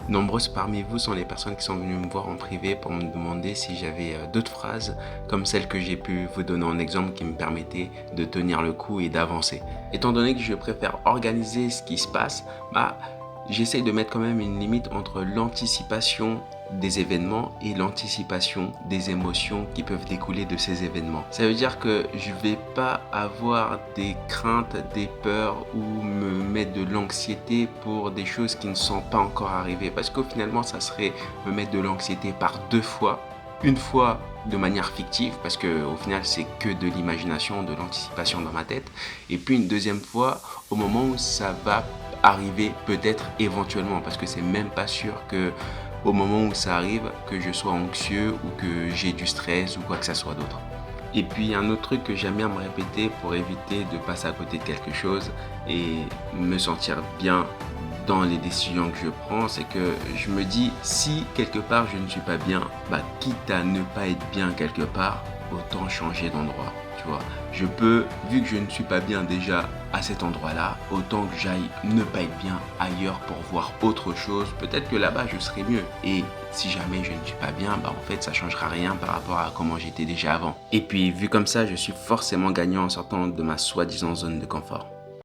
Nombreuses parmi vous sont les personnes qui sont venues me voir en privé pour me demander si j'avais d'autres phrases comme celles que j'ai pu vous donner en exemple qui me permettaient de tenir le coup et d'avancer. Étant donné que je préfère organiser ce qui se passe, j'essaye de mettre quand même une limite entre l'anticipation des événements et l'anticipation des émotions qui peuvent découler de ces événements. Ça veut dire que je vais pas avoir des craintes, des peurs ou me mettre de l'anxiété pour des choses qui ne sont pas encore arrivées parce qu'au finalement ça serait me mettre de l'anxiété par deux fois. Une fois de manière fictive parce que au final c'est que de l'imagination, de l'anticipation dans ma tête, et puis une deuxième fois au moment où ça va arriver peut-être éventuellement parce que c'est même pas sûr que au moment où ça arrive que je sois anxieux ou que j'ai du stress ou quoi que ça soit d'autre. Et puis un autre truc que j'aime bien me répéter pour éviter de passer à côté de quelque chose et me sentir bien dans les décisions que je prends, c'est que je me dis si quelque part je ne suis pas bien, quitte à ne pas être bien quelque part, autant changer d'endroit. Tu vois, je peux, vu que je ne suis pas bien déjà à cet endroit-là, autant que j'aille ne pas être bien ailleurs pour voir autre chose. Peut-être que là-bas je serai mieux. Et si jamais je ne suis pas bien, en fait ça changera rien par rapport à comment j'étais déjà avant. Et puis vu comme ça, je suis forcément gagnant en sortant de ma soi-disant zone de confort.